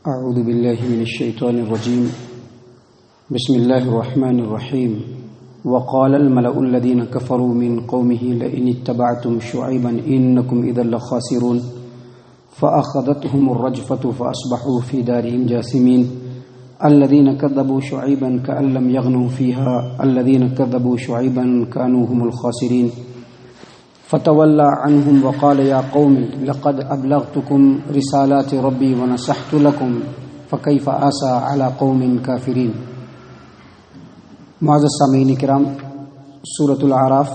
اعوذ باللہ من الشیطان الرجیم بسم اللہ الرحمن الرحیم وقال الملأ الذين كفروا من قومه لئن اتبعتم شعيبا انكم اذا لخاسرون فاخذتهم الرجفة فاصبحوا في دارهم جاثمين الذين كذبوا شعيبا كأن لم يغنوا فيها الذين كذبوا شعيبا كانوا هم الخاسرين فتولى عنهم وقال يا قوم لقد أبلغتكم رسالات ربي ونصحت لكم فكيف آسى على قوم كافرين. معزز سامعین کرام، سورۃ الاعراف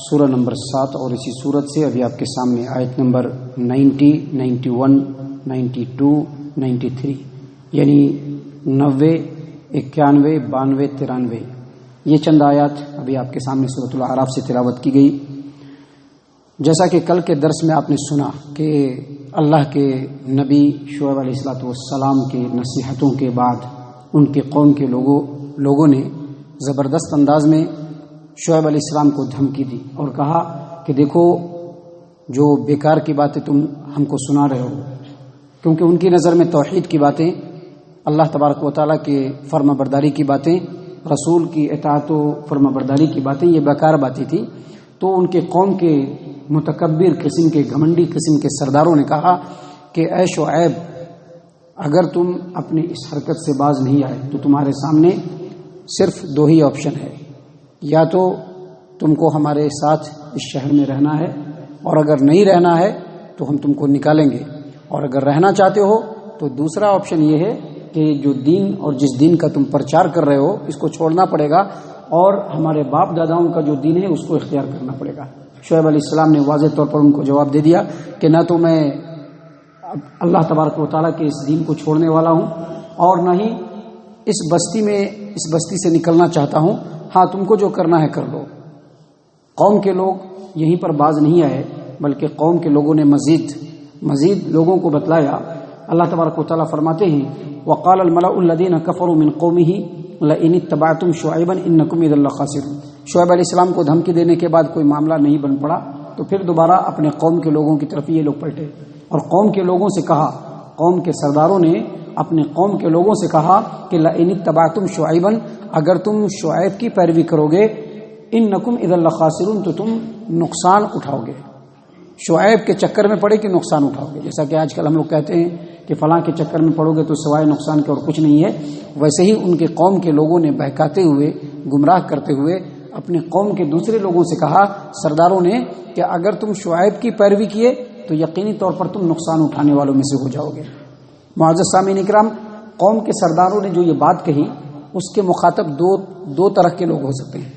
سورہ نمبر 7 اور اسی سورت سے ابھی آپ کے سامنے آیت نمبر 90، 91، 92، 93 یعنی 90، 91، 92، 93 یہ چند آیات ابھی آپ کے سامنے سورۃ الاعراف سے تلاوت کی گئی. جیسا کہ کل کے درس میں آپ نے سنا کہ اللہ کے نبی شعیب علیہ السلام کی نصیحتوں کے بعد ان کے قوم کے لوگوں نے زبردست انداز میں شعیب علیہ السلام کو دھمکی دی اور کہا کہ دیکھو جو بیکار کی باتیں تم ہم کو سنا رہے ہو، کیونکہ ان کی نظر میں توحید کی باتیں، اللہ تبارک و تعالیٰ کے فرما برداری کی باتیں، رسول کی اطاعت و فرما برداری کی باتیں یہ بیکار باتیں تھیں. تو ان کے قوم کے متکبر قسم کے، گھمنڈی قسم کے سرداروں نے کہا کہ اے شعیب، اگر تم اپنی اس حرکت سے باز نہیں آئے تو تمہارے سامنے صرف دو ہی آپشن ہے، یا تو تم کو ہمارے ساتھ اس شہر میں رہنا ہے، اور اگر نہیں رہنا ہے تو ہم تم کو نکالیں گے، اور اگر رہنا چاہتے ہو تو دوسرا آپشن یہ ہے کہ جو دین اور جس دین کا تم پرچار کر رہے ہو اس کو چھوڑنا پڑے گا، اور ہمارے باپ داداؤں کا جو دین ہے اس کو اختیار کرنا پڑے گا. شعیب علیہ السلام نے واضح طور پر ان کو جواب دے دیا کہ نہ تو میں اللہ تبارک و تعالیٰ کے اس دین کو چھوڑنے والا ہوں، اور نہ ہی اس بستی سے نکلنا چاہتا ہوں. ہاں، تم کو جو کرنا ہے کر لو. قوم کے لوگ یہیں پر باز نہیں آئے، بلکہ قوم کے لوگوں نے مزید لوگوں کو بتلایا. اللہ تبارک و تعالیٰ فرماتے ہیں وقال الملأ الذين كفروا من قومه لئن اتبعتم شعيبا انكم اذا لخاسرون. شعیب علیہ السلام کو دھمکی دینے کے بعد کوئی معاملہ نہیں بن پڑا تو پھر دوبارہ اپنے قوم کے لوگوں کی طرف یہ لوگ پلٹے اور قوم کے لوگوں سے کہا، قوم کے سرداروں نے اپنے قوم کے لوگوں سے کہا کہ لئن اتبعتم شعیبا، اگر تم شعیب کی پیروی کرو گے، انکم اذا لخاسرون، تو تم نقصان اٹھاؤ گے. شعیب کے چکر میں پڑے کہ نقصان اٹھاؤ گے. جیسا کہ آج کل ہم لوگ کہتے ہیں کہ فلاں کے چکر میں پڑو گے تو سوائے نقصان کے اور کچھ نہیں ہے، ویسے ہی ان کے قوم کے لوگوں نے بہکاتے ہوئے، گمراہ کرتے ہوئے اپنے قوم کے دوسرے لوگوں سے کہا، سرداروں نے، کہ اگر تم شعیب کی پیروی کیے تو یقینی طور پر تم نقصان اٹھانے والوں میں سے ہو جاؤ گے. معزز سامعین کرام، قوم کے سرداروں نے جو یہ بات کہی اس کے مخاطب دو طرح کے لوگ ہو سکتے ہیں.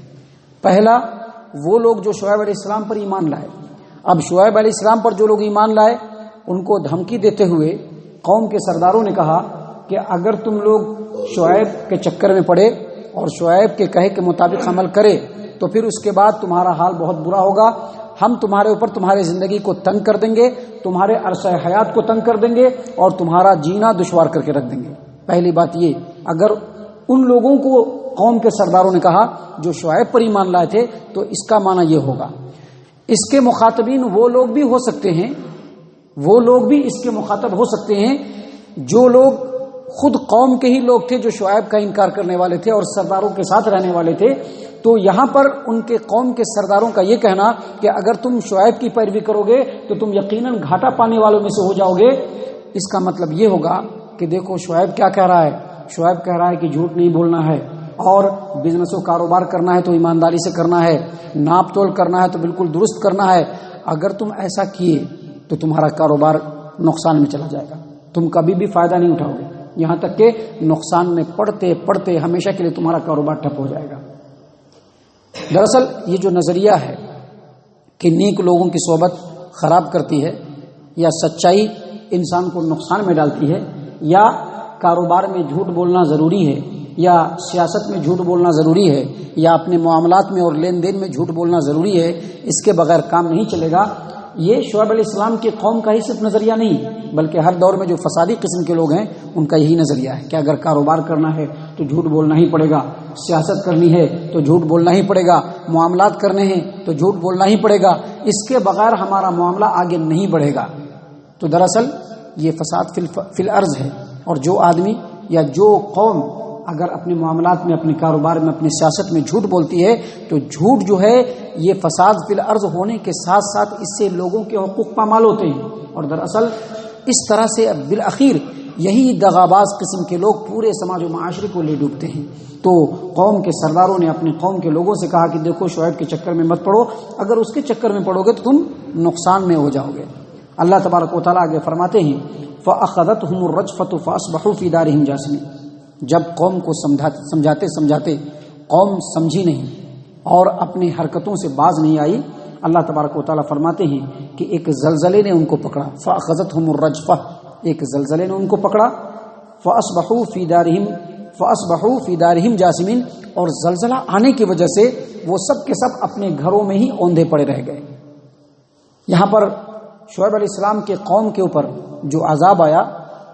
پہلا، وہ لوگ جو شعیب علیہ السلام پر ایمان لائے. اب شعیب علیہ السلام پر جو لوگ ایمان لائے ان کو دھمکی دیتے ہوئے قوم کے سرداروں نے کہا کہ اگر تم لوگ شعیب کے چکر میں پڑے اور شعیب کے کہے کے مطابق عمل کرے تو پھر اس کے بعد تمہارا حال بہت برا ہوگا. ہم تمہارے اوپر تمہاری زندگی کو تنگ کر دیں گے، تمہارے عرصہ حیات کو تنگ کر دیں گے اور تمہارا جینا دشوار کر کے رکھ دیں گے. پہلی بات یہ، اگر ان لوگوں کو قوم کے سرداروں نے کہا جو شعیب پر ایمان لائے تھے تو اس کا معنی یہ ہوگا. اس کے مخاطبین وہ لوگ بھی ہو سکتے ہیں، وہ لوگ بھی اس کے مخاطب ہو سکتے ہیں جو لوگ خود قوم کے ہی لوگ تھے جو شعیب کا انکار کرنے والے تھے اور سرداروں کے ساتھ رہنے والے تھے. تو یہاں پر ان کے قوم کے سرداروں کا یہ کہنا کہ اگر تم شعیب کی پیروی کرو گے تو تم یقیناً گھاٹا پانے والوں میں سے ہو جاؤ گے. اس کا مطلب یہ ہوگا کہ دیکھو شعیب کیا کہہ رہا ہے. شعیب کہہ رہا ہے کہ جھوٹ نہیں بولنا ہے، اور بزنس و کاروبار کرنا ہے تو ایمانداری سے کرنا ہے، ناپ تول کرنا ہے تو بالکل درست کرنا ہے. اگر تم ایسا کیے تو تمہارا کاروبار نقصان میں چلا جائے گا، تم کبھی بھی فائدہ نہیں اٹھاؤ گے، یہاں تک کہ نقصان میں پڑتے ہمیشہ کے لیے تمہارا کاروبار ٹھپ ہو جائے گا. دراصل یہ جو نظریہ ہے کہ نیک لوگوں کی صحبت خراب کرتی ہے، یا سچائی انسان کو نقصان میں ڈالتی ہے، یا کاروبار میں جھوٹ بولنا ضروری ہے، یا سیاست میں جھوٹ بولنا ضروری ہے، یا اپنے معاملات میں اور لین دین میں جھوٹ بولنا ضروری ہے، اس کے بغیر کام نہیں چلے گا، یہ شعیب علیہ السلام کی قوم کا ہی صرف نظریہ نہیں بلکہ ہر دور میں جو فسادی قسم کے لوگ ہیں ان کا یہی نظریہ ہے کہ اگر کاروبار کرنا ہے تو جھوٹ بولنا ہی پڑے گا، سیاست کرنی ہے تو جھوٹ بولنا ہی پڑے گا، معاملات کرنے ہیں تو جھوٹ بولنا ہی پڑے گا، اس کے بغیر ہمارا معاملہ آگے نہیں بڑھے گا. تو دراصل یہ فساد فی الارض ہے اور جو آدمی یا جو قوم اگر اپنے معاملات میں، اپنے کاروبار میں، اپنی سیاست میں جھوٹ بولتی ہے تو جھوٹ جو ہے یہ فساد فی الارض ہونے کے ساتھ ساتھ اس سے لوگوں کے حقوق پامال ہوتے ہیں، اور دراصل اس طرح سے بالآخر یہی دغاباز قسم کے لوگ پورے سماج و معاشرے کو لے ڈوبتے ہیں۔ تو قوم کے سرداروں نے اپنی قوم کے لوگوں سے کہا کہ دیکھو شعیب کے چکر میں مت پڑو، اگر اس کے چکر میں پڑو گے تو تم نقصان میں ہو جاؤ گے۔ اللہ تبارک و تعالیٰ آگے فرماتے ہیں فَأَخَذَتْهُمُ الرَّجْفَةُ فَأَصْبَحُوا فِي دَارِهِمْ جَاثِمِينَ۔ جب قوم کو سمجھاتے قوم سمجھی نہیں اور اپنی حرکتوں سے باز نہیں آئی، اللہ تبارک و تعالیٰ فرماتے ہیں کہ ایک زلزلے نے ان کو پکڑا، فَأَخَذَتْهُمُ الرَّجْفَةُ، ایک زلزلے نے ان کو پکڑا، فَأَصْبَحُوا فِي دَارِهِمْ جَاثِمِينَ، اور زلزلہ آنے کی وجہ سے وہ سب کے سب اپنے گھروں میں ہی اوندھے پڑے رہ گئے۔ یہاں پر شعیب علیہ السلام کے قوم کے اوپر جو عذاب آیا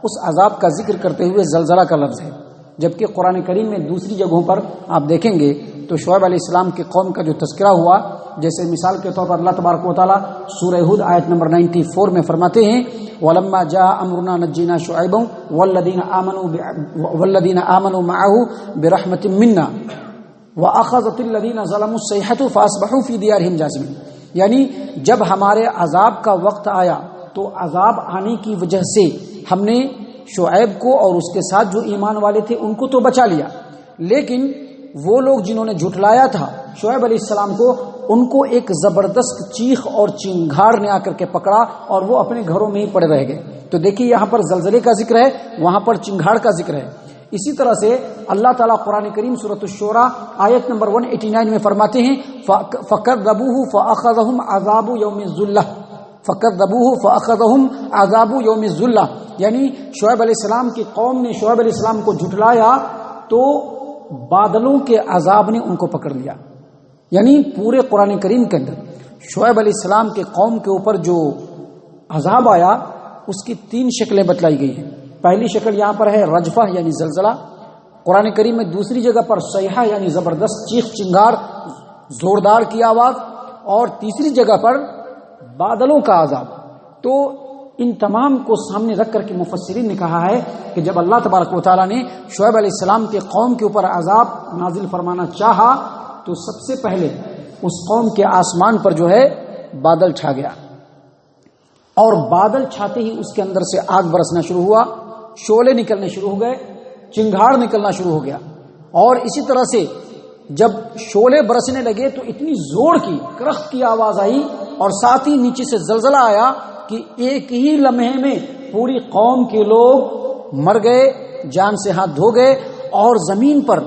اس عذاب کا ذکر کرتے ہوئے زلزلہ کا لفظ ہے، جبکہ قرآن کریم میں دوسری جگہوں پر آپ دیکھیں گے تو شعیب علیہ السلام کے قوم کا جو تذکرہ ہوا، جیسے مثال کے طور پر اللہ تبارک و تعالیٰ سورہ ہود آیت نمبر 94 میں فرماتے ہیں وَلَمَّا جَاءَ أَمْرُنَا نَجَّيْنَا شُعَيْبًا وَالَّذِينَ آمَنُوا مَعَهُ بِرَحْمَةٍ مِنَّا وَأَخَذَتِ الَّذِينَ ظَلَمُوا الصَّيْحَةُ فَأَصْبَحُوا فِي دِيَارِهِمْ جَاثِمِينَ، یعنی جب ہمارے عذاب کا وقت آیا تو عذاب آنے کی وجہ سے ہم نے شعیب کو اور اس کے ساتھ جو ایمان والے تھے ان کو تو بچا لیا، لیکن وہ لوگ جنہوں نے جھٹلایا تھا شعیب علیہ السلام کو، ان کو ایک زبردست چیخ اور چنگھاڑ نے آ کر کے پکڑا اور وہ اپنے گھروں میں ہی پڑے رہ گئے۔ تو دیکھیے یہاں پر زلزلے کا ذکر ہے، وہاں پر چنگھاڑ کا ذکر ہے۔ اسی طرح سے اللہ تعالیٰ قرآن کریم سورۃ الشورى آیت نمبر 189 میں فرماتے ہیں فَكَذَّبُوهُ فَأَخَذَهُمْ عَذَابُ يَوْمِ الظُّلَّةِ فَكَذَّبُوهُ فَأَخَذَهُمْ عَذَابُ يَوْمِ الظُّلَّةِ، یعنی شعیب علیہ السلام کی قوم نے شعیب علیہ السلام کو جھٹلایا تو بادلوں کے عذاب نے ان کو پکڑ لیا۔ یعنی پورے قرآن کریم کے اندر شعیب علیہ السلام کے قوم کے اوپر جو عذاب آیا اس کی 3 شکلیں بتلائی گئی ہیں۔ پہلی شکل یہاں پر ہے رجفہ یعنی زلزلہ، قرآن کریم میں دوسری جگہ پر صیحہ یعنی زبردست چیخ چنگار زوردار کی آواز، اور تیسری جگہ پر بادلوں کا عذاب۔ تو ان تمام کو سامنے رکھ کر کے مفسرین نے کہا ہے کہ جب اللہ تبارک و تعالیٰ نے شعیب علیہ السلام کے قوم کے اوپر عذاب نازل فرمانا چاہا تو سب سے پہلے اس قوم کے آسمان پر جو ہے بادل چھا گیا، اور بادل چھاتے ہی اس کے اندر سے آگ برسنا شروع ہوا، شعلے نکلنے شروع ہو گئے، چنگھاڑ نکلنا شروع ہو گیا، اور اسی طرح سے جب شعلے برسنے لگے تو اتنی زور کی کرخت کی آواز آئی، اور ساتھ ہی نیچے سے زلزلہ آیا کہ ایک ہی لمحے میں پوری قوم کے لوگ مر گئے، جان سے ہاتھ دھو گئے، اور زمین پر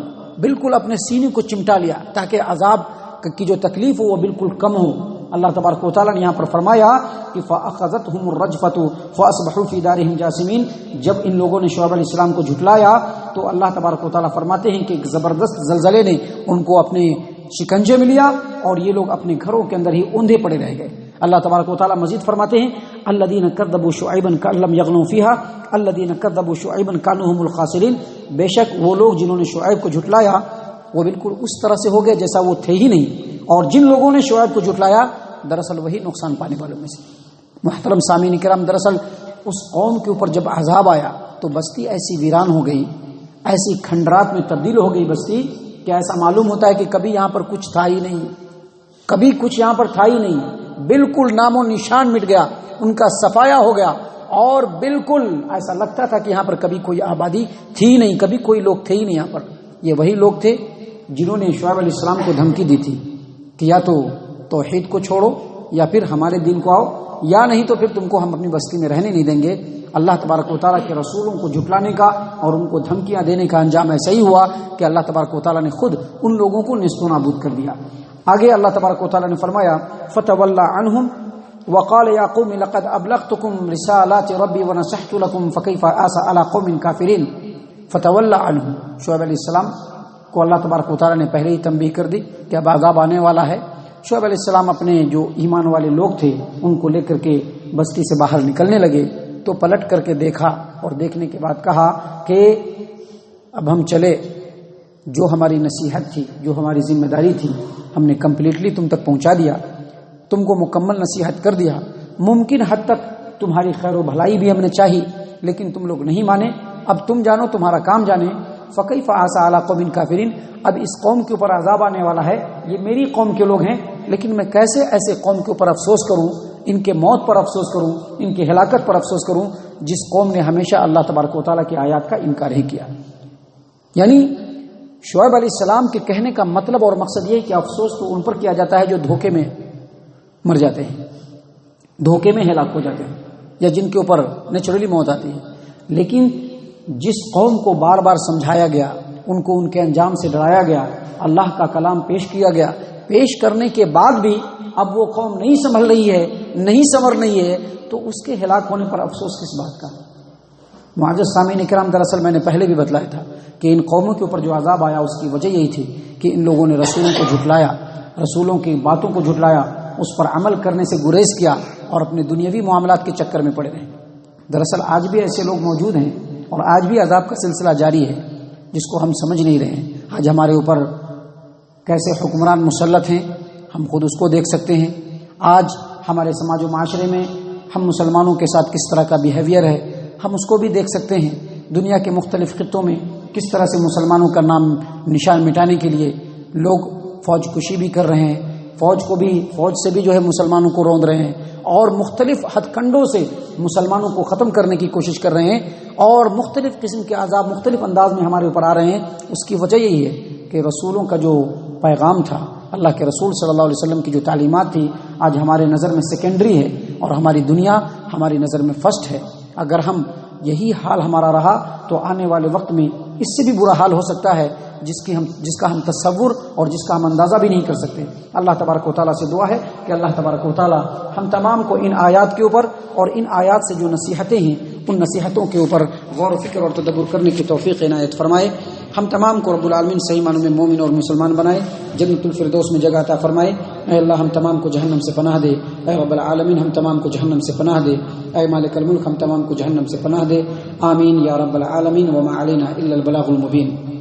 بالکل اپنے سینے کو چمٹا لیا تاکہ عذاب کی جو تکلیف ہو وہ بالکل کم ہو۔ اللہ تبارک و تعالیٰ نے یہاں پر فرمایا کہ فَأَخَذَتْهُمُ الرَّجْفَةُ فَأَصْبَحُوا فِي دَارِهِمْ جَاثِمِينَ، جب ان لوگوں نے شعیب علیہ السلام کو جھٹلایا تو اللہ تبارک و تعالیٰ فرماتے ہیں کہ ایک زبردست زلزلے نے ان کو اپنے شکنجے میں لیا اور یہ لوگ اپنے گھروں کے اندر ہی اوندھے پڑے رہ گئے۔ اللہ تبارک و تعالیٰ مزید فرماتے ہیں الذین کذبوا شعیبا کأن لم یغنوا فیہا الذین کذبوا شعیبا کانوا هم الخاسرین، بے شک وہ لوگ جنہوں نے شعیب کو جھٹلایا وہ بالکل اس طرح سے ہو گئے جیسا وہ تھے ہی نہیں، اور جن لوگوں نے شعیب کو جھٹلایا دراصل وہی نقصان پانے والوں میں سے۔ محترم سامعین کرام، دراصل اس قوم کے اوپر جب عذاب آیا تو بستی ایسی ویران ہو گئی، ایسی کھنڈرات میں تبدیل ہو گئی بستی کہ ایسا معلوم ہوتا ہے کہ کبھی یہاں پر کچھ تھا ہی نہیں، کبھی کچھ یہاں پر تھا ہی نہیں، بالکل نام و نشان مٹ گیا، ان کا صفایا ہو گیا، اور بالکل ایسا لگتا تھا کہ یہاں پر کبھی کوئی آبادی تھی ہی نہیں، کبھی کوئی لوگ تھے ہی نہیں یہاں پر۔ یہ وہی لوگ تھے جنہوں نے شعیب علیہ السلام کو دھمکی دی تھی کہ یا تو توحید کو چھوڑو یا پھر ہمارے دین کو آؤ، یا نہیں تو پھر تم کو ہم اپنی بستی میں رہنے نہیں دیں گے۔ اللہ تبارک و تعالیٰ کے رسولوں کو جھٹلانے کا اور ان کو دھمکیاں دینے کا انجام ایسا ہی ہوا کہ اللہ تبارک و تعالیٰ نے خود ان لوگوں کو نیست و نابود کر دیا۔ آگے اللہ تبارک و تعالیٰ نے فرمایا فَتَوَلَّى عَنْهُمْ وَقَالَ يَا قَوْمِ لَقَدْ أَبْلَغْتُكُمْ رِسَالَاتِ رَبِّي وَنَصَحْتُ لَكُمْ فَكَيْفَ آسَىٰ عَلَىٰ قَوْمٍ كَافِرِينَ فَتَوَلَّى عَنْهُمْ، شعیب علیہ السلام کو اللہ تبارک و تعالیٰ نے پہلے ہی تنبیہ کر دی کہ اب عذاب آنے والا ہے۔ شعیب علیہ السلام اپنے جو ایمان والے لوگ تھے ان کو لے کر کے بستی سے باہر نکلنے لگے تو پلٹ کر کے دیکھا، اور دیکھنے کے بعد کہا کہ اب ہم چلے، جو ہماری نصیحت تھی، جو ہماری ذمہ داری تھی، ہم نے کمپلیٹلی تم تک پہنچا دیا، تم کو مکمل نصیحت کر دیا، ممکن حد تک تمہاری خیر و بھلائی بھی ہم نے چاہی لیکن تم لوگ نہیں مانے، اب تم جانو تمہارا کام جانے. فکیف عسیٰ علی قوم کافرین، اب اس قوم کے اوپر عذاب آنے والا ہے، یہ میری قوم کے لوگ ہیں، لیکن میں کیسے ایسے قوم کے اوپر افسوس کروں، ان کے موت پر افسوس کروں، ان کی ہلاکت پر افسوس کروں جس قوم نے ہمیشہ اللہ تبارک و تعالیٰ کی آیات کا انکار ہی کیا. یعنی شعیب علیہ السلام کے کہنے کا مطلب اور مقصد یہ ہے کہ افسوس تو ان پر کیا جاتا ہے جو دھوکے میں مر جاتے ہیں، دھوکے میں ہلاک ہو جاتے ہیں، یا جن کے اوپر نیچرلی موت آتی ہے. لیکن جس قوم کو بار بار سمجھایا گیا، ان کو ان کے انجام سے ڈرایا گیا، اللہ کا کلام پیش کیا گیا، پیش کرنے کے بعد بھی اب وہ قوم نہیں سنبھل رہی ہے، نہیں سنور رہی ہے، تو اس کے ہلاک ہونے پر افسوس کس بات کا؟ معزز سامعین کرام، دراصل میں نے پہلے بھی بتلایا تھا کہ ان قوموں کے اوپر جو عذاب آیا اس کی وجہ یہی تھی کہ ان لوگوں نے رسولوں کو جھٹلایا، رسولوں کی باتوں کو جھٹلایا، اس پر عمل کرنے سے گریز کیا اور اپنے دنیاوی معاملات کے چکر میں پڑے رہے. دراصل آج بھی ایسے لوگ موجود ہیں اور آج بھی عذاب کا سلسلہ جاری ہے جس کو ہم سمجھ نہیں رہے ہیں. آج ہمارے اوپر کیسے حکمران مسلط ہیں ہم خود اس کو دیکھ سکتے ہیں. آج ہمارے سماج و معاشرے میں ہم مسلمانوں کے ساتھ کس طرح کا بیہیویئر ہے ہم اس کو بھی دیکھ سکتے ہیں. دنیا کے مختلف خطوں میں کس طرح سے مسلمانوں کا نام نشان مٹانے کے لیے لوگ فوج کشی بھی کر رہے ہیں، فوج سے بھی جو ہے مسلمانوں کو روند رہے ہیں، اور مختلف ہتھ کنڈوں سے مسلمانوں کو ختم کرنے کی کوشش کر رہے ہیں، اور مختلف قسم کے عذاب مختلف انداز میں ہمارے اوپر آ رہے ہیں. اس کی وجہ یہی ہے کہ رسولوں کا جو پیغام تھا، اللہ کے رسول صلی اللہ علیہ وسلم کی جو تعلیمات تھی، آج ہمارے نظر میں سیکنڈری ہے اور ہماری دنیا ہماری نظر میں فرسٹ ہے. اگر ہم یہی حال ہمارا رہا تو آنے والے وقت میں اس سے بھی برا حال ہو سکتا ہے جس کا ہم تصور اور جس کا ہم اندازہ بھی نہیں کر سکتے. اللہ تبارک و تعالیٰ سے دعا ہے کہ اللہ تبارک و تعالیٰ ہم تمام کو ان آیات کے اوپر اور ان آیات سے جو نصیحتیں ہیں ان نصیحتوں کے اوپر غور و فکر اور تدبر کرنے کی توفیق عنایت فرمائے. ہم تمام کو رب العالمین صحیح معنوں میں مومن اور مسلمان بنائے، جنت الفردوس میں جگہ عطا فرمائے. اے اللہ ہم تمام کو جہنم سے پناہ دے. اے رب العالمین ہم تمام کو جہنم سے پناہ دے. اے مالک الملک ہم تمام کو جہنم سے پناہ دے. آمین یا رب العالمین. وما علینا الا البلاغ المبین.